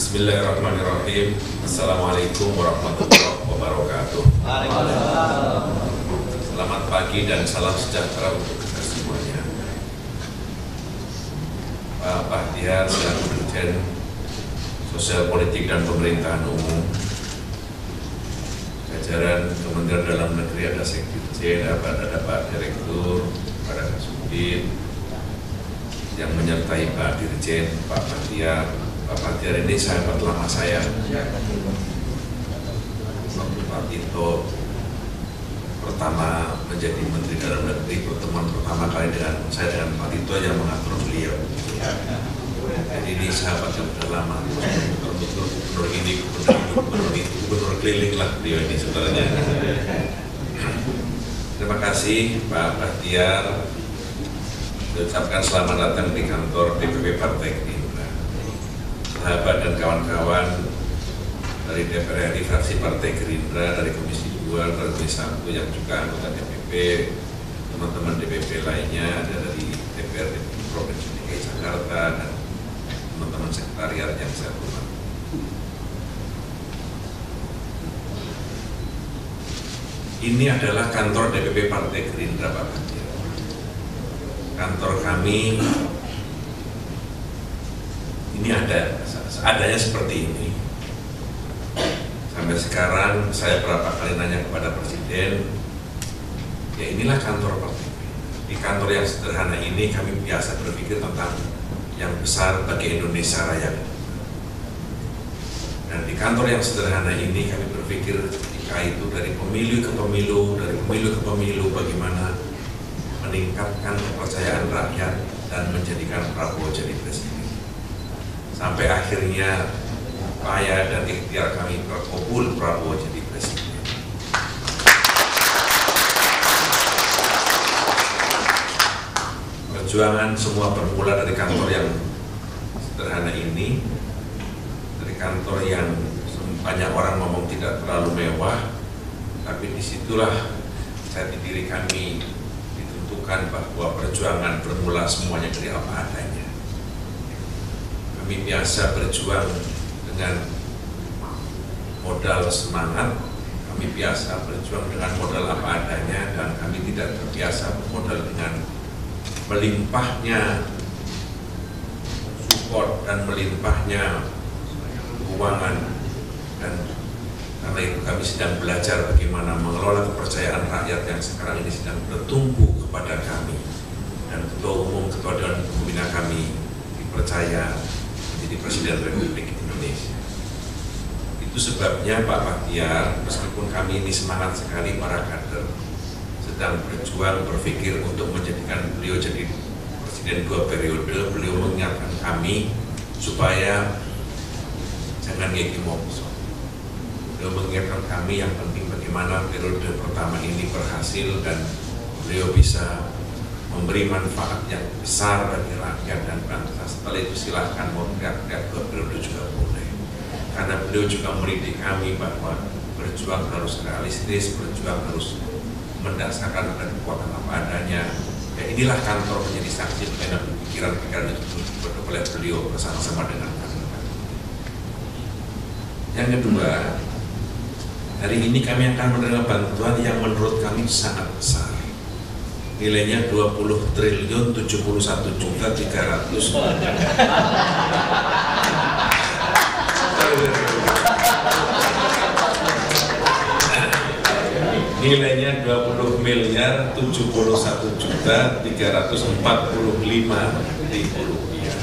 Bismillahirrahmanirrahim. Assalamualaikum warahmatullahi wabarakatuh. Selamat pagi dan salam sejahtera untuk kita semuanya. Pak Bahtiar selaku Dirjen Sosial Politik dan Pemerintahan Umum, jajaran Kementerian Dalam Negeri, ada Sekjen, ada Pak Direktur, ada Kasubdit, yang menyertai Pak Dirjen, Pak Bahtiar. Pak Bahtiar ini sahabat lama saya. Waktu Pak Tito pertama menjadi Menteri Dalam Negeri, pertemuan pertama kali dengan saya dengan Pak Tito yang mengatur beliau. Jadi ini sahabat yang sudah lama. Gubernur ini, gubernur itu, gubernur keliling lah beliau ini sebenarnya. Terima kasih Pak Bahtiar. Ucapkan selamat datang di kantor DPP Partai Gerindra. Sahabat dan kawan-kawan dari DPR RI fraksi Partai Gerindra, dari Komisi 2, dari Komisi 1 yang juga anggota DPP, teman-teman DPP lainnya, ada dari DPR Provinsi DKI Jakarta dan teman-teman sekretariat yang saya hormati. Ini adalah kantor DPP Partai Gerindra, Pak Bahtiar. Kantor kami ini adanya seperti ini. Sampai sekarang saya berapa kali nanya kepada Presiden, ya inilah kantor partai. Di kantor yang sederhana ini kami biasa berpikir tentang yang besar bagi Indonesia Raya. Dan di kantor yang sederhana ini kami berpikir jika itu dari pemilu ke pemilu, dari pemilu ke pemilu, bagaimana meningkatkan kepercayaan rakyat dan menjadikan Prabowo jadi presiden. Sampai akhirnya upaya dan ikhtiar kami terkabul, Prabowo jadi presiden. Perjuangan semua bermula dari kantor yang sederhana ini, dari kantor yang banyak orang ngomong tidak terlalu mewah, tapi disitulah saya diri kami ditentukan bahwa perjuangan bermula semuanya dari apa adanya. Kami biasa berjuang dengan modal semangat, kami biasa berjuang dengan modal apa adanya, dan kami tidak terbiasa bermodal dengan melimpahnya support dan melimpahnya keuangan. Dan karena itu kami sedang belajar bagaimana mengelola kepercayaan rakyat yang sekarang ini sedang bertumbuh kepada kami, dan Ketua Umum, Ketua Dewan Pembina kami dipercaya menjadi Presiden Republik Indonesia. Itu sebabnya Pak Bahtiar, meskipun kami ini semangat sekali para kader, sedang berjuang berpikir untuk menjadikan beliau jadi Presiden 2 periode, beliau mengingatkan kami supaya jangan ngeki mongso. Beliau mengingatkan kami yang penting bagaimana periode pertama ini berhasil dan beliau bisa memberi manfaat yang besar bagi rakyat dan bangsa. Setelah itu silahkan mau teriak-teriak 2 periode juga boleh. Karena beliau juga mendidik kami bahwa berjuang harus realistis, berjuang harus mendasarkan pada kekuatan apa adanya. Ya inilah kantor menjadi saksi bagaimana pikiran-pikiran itu oleh beliau bersama-sama dengan kami. Yang kedua, hari ini kami akan menerima bantuan yang menurut kami sangat besar. Nilainya 20.071.300. Nilainya 20.071.345.000 rupiah.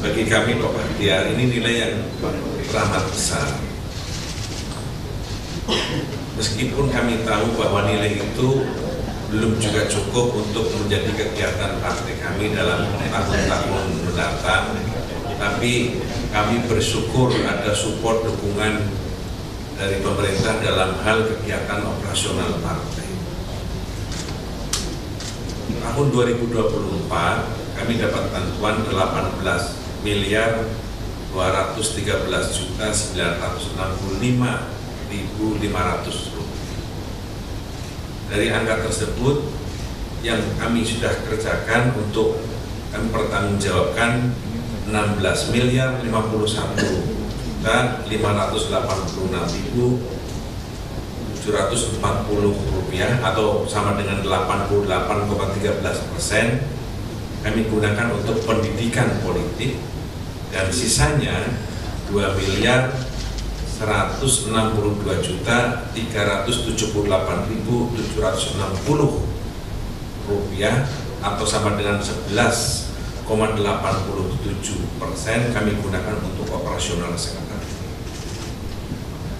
Bagi kami Pak Bahtiar ini nilai yang teramat besar. Meskipun kami tahu bahwa nilai itu belum juga cukup untuk menjadi kegiatan partai kami dalam tahun-tahun mendatang, tapi kami bersyukur ada support dukungan dari pemerintah dalam hal kegiatan operasional partai. Tahun 2024 kami dapat bantuan 18.213.965.500 rupiah. Dari angka tersebut yang kami sudah kerjakan untuk kami pertanggungjawabkan 16.051 rupiah atau sama dengan 88,13% kami gunakan untuk pendidikan politik, dan sisanya 2.162.378.760 rupiah atau sama dengan 11,87% kami gunakan untuk operasional sekretariat.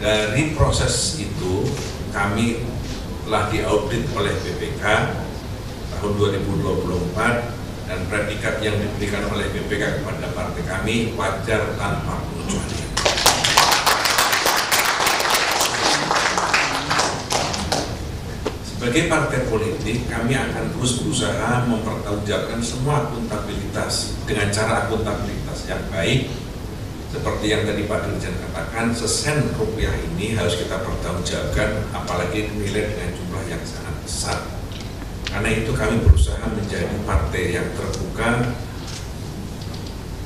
Dari proses itu kami telah diaudit oleh BPK tahun 2024, dan predikat yang diberikan oleh BPK kepada partai kami wajar tanpa pengecualian. Sebagai partai politik, kami akan terus berusaha mempertanggungjawabkan semua akuntabilitas dengan cara akuntabilitas yang baik. Seperti yang tadi Pak Dirjen katakan, sesen rupiah ini harus kita pertanggungjawabkan, apalagi dinilai dengan jumlah yang sangat besar. Karena itu kami berusaha menjadi partai yang terbuka,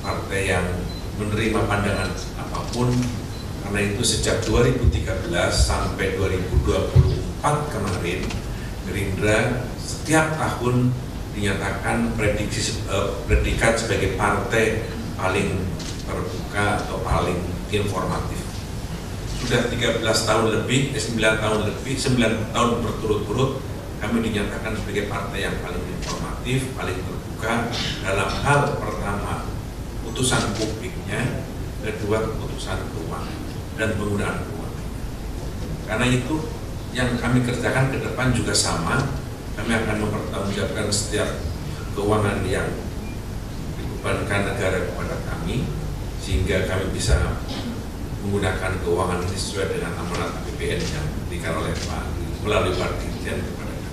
partai yang menerima pandangan apapun. Karena itu sejak 2013 sampai 2024 kemarin, Gerindra setiap tahun dinyatakan predikat sebagai partai paling terbuka atau paling informatif. Sudah 9 tahun lebih, 9 tahun berturut-turut kami dinyatakan sebagai partai yang paling informatif, paling terbuka dalam hal pertama putusan publiknya, kedua keputusan keuangan dan penggunaan keuangan. Karena itu yang kami kerjakan ke depan juga sama, kami akan mempertanggungjawabkan setiap keuangan yang dibebankan negara kepada kami, sehingga kami bisa menggunakan keuangan ini sesuai dengan amanat APBN yang diberikan oleh Pak melalui Pak Dirjen kepada kami.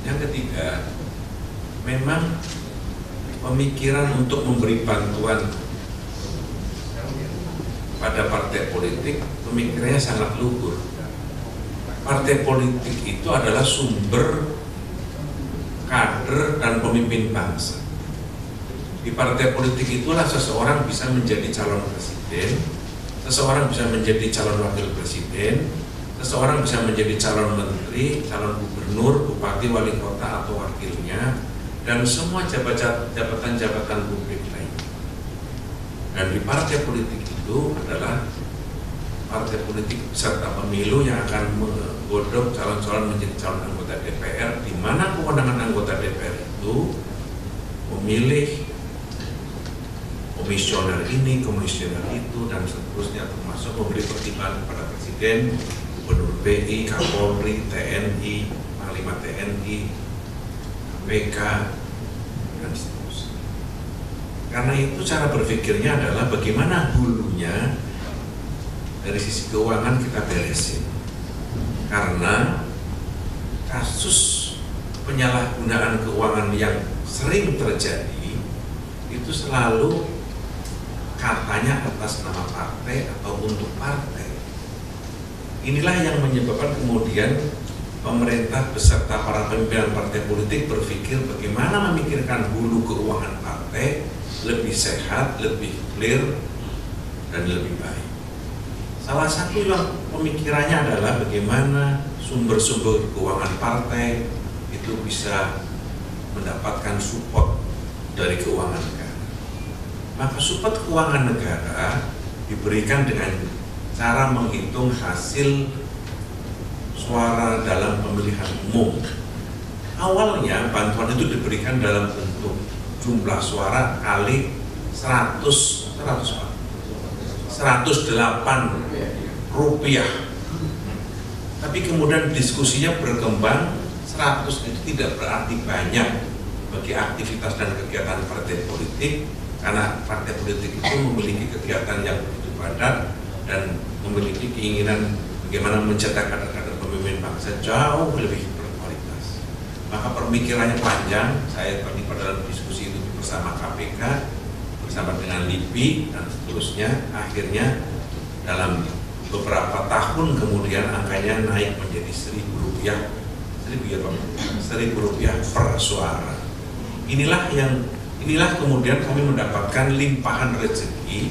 Yang ketiga, memang pemikiran untuk memberi bantuan pada partai politik, pemikirannya sangat luhur. Partai politik itu adalah sumber kader dan pemimpin bangsa. Di partai politik itulah seseorang bisa menjadi calon presiden, seseorang bisa menjadi calon wakil presiden, seseorang bisa menjadi calon menteri, calon gubernur, bupati, wali kota atau wakilnya, dan semua jabatan-jabatan publik lainnya. Dan di partai politik itu adalah partai politik serta pemilu yang akan menggodok calon-calon menjadi calon anggota DPR, di mana kewenangan anggota DPR itu memilih komisioner ini, komisioner itu, dan seterusnya, termasuk memberi pertimbangan kepada Presiden, Gubernur BI, Kapolri, TNI, Panglima TNI, KPK, dan seterusnya. Karena itu cara berpikirnya adalah bagaimana hulunya dari sisi keuangan kita beresin. Karena kasus penyalahgunaan keuangan yang sering terjadi itu selalu katanya atas nama partai atau untuk partai. Inilah yang menyebabkan kemudian pemerintah beserta para pimpinan partai politik berpikir bagaimana memikirkan hulu keuangan partai lebih sehat, lebih clear, dan lebih baik. Salah satu yang pemikirannya adalah bagaimana sumber-sumber keuangan partai itu bisa mendapatkan support dari keuangan negara. Maka support keuangan negara diberikan dengan cara menghitung hasil suara dalam pemilihan umum. Awalnya bantuan itu diberikan dalam bentuk jumlah suara kali 108 rupiah. Tapi kemudian diskusinya berkembang, 100 itu tidak berarti banyak bagi aktivitas dan kegiatan partai politik, karena partai politik itu memiliki kegiatan yang begitu padat dan memiliki keinginan bagaimana mencetak kader-kader pemimpin bangsa jauh lebih berkualitas. Maka pemikirannya panjang. Saya terlibat dalam diskusi itu bersama KPK, bersama dengan LIPI dan seterusnya. Akhirnya dalam beberapa tahun kemudian angkanya naik menjadi Rp1.000 per suara. Inilah kemudian kami mendapatkan limpahan rezeki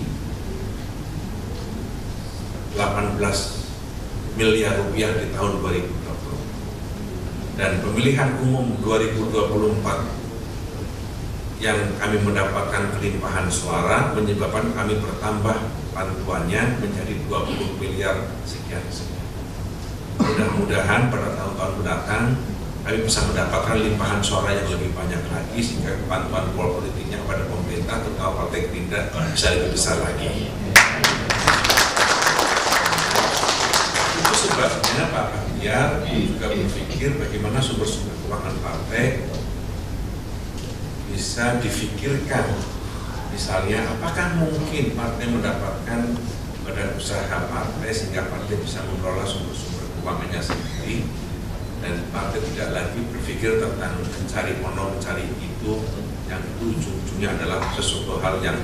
miliar rupiah di tahun 2020. Dan pemilihan umum 2024 yang kami mendapatkan kelimpahan suara menyebabkan kami bertambah bantuannya menjadi 20 miliar sekian. Mudah-mudahan pada tahun-tahun mendatang kami bisa mendapatkan limpahan suara yang lebih banyak lagi sehingga bantuan politiknya kepada pemerintah terutama Partai Gerindra bisa lebih besar lagi. Itu sebabnya Pak Bahtiar juga berpikir bagaimana sumber-sumber keuangan partai bisa difikirkan. Misalnya, apakah mungkin partai mendapatkan badan usaha partai sehingga partai bisa mengelola sumber-sumber keuangannya sendiri dan partai tidak lagi berpikir tentang mencari mencari itu yang itu ujung-ujungnya adalah sesuatu hal yang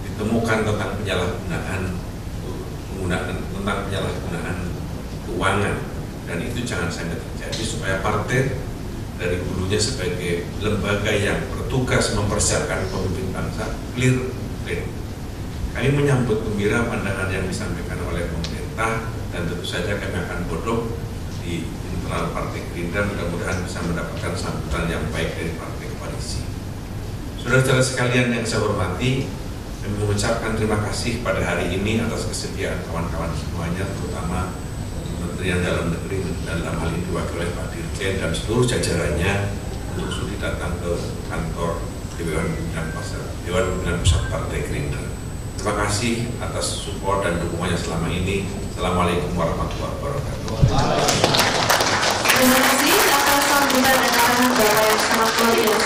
ditemukan tentang penyalahgunaan keuangan, dan itu jangan sampai terjadi supaya partai dari hulunya sebagai lembaga yang bertugas mempersiapkan pemimpin bangsa clear. Kami menyambut gembira pandangan yang disampaikan oleh pemerintah dan tentu saja kami akan godok di internal Partai Gerindra, mudah-mudahan bisa mendapatkan sambutan yang baik dari partai koalisi. Saudara-saudara sekalian yang saya hormati, kami mengucapkan terima kasih pada hari ini atas kesediaan kawan-kawan semuanya, terutama Kementerian Dalam Negeri dan dalam hal ini diwakili oleh Pak Dirjen dan seluruh jajarannya untuk sudi datang ke kantor Dewan Pimpinan Pusat Partai Gerindra. Terima kasih atas support dan dukungannya selama ini. Assalamualaikum warahmatullahi wabarakatuh. Terima kasih atas sambutan dan arahan Bapak yang sangat luar biasa.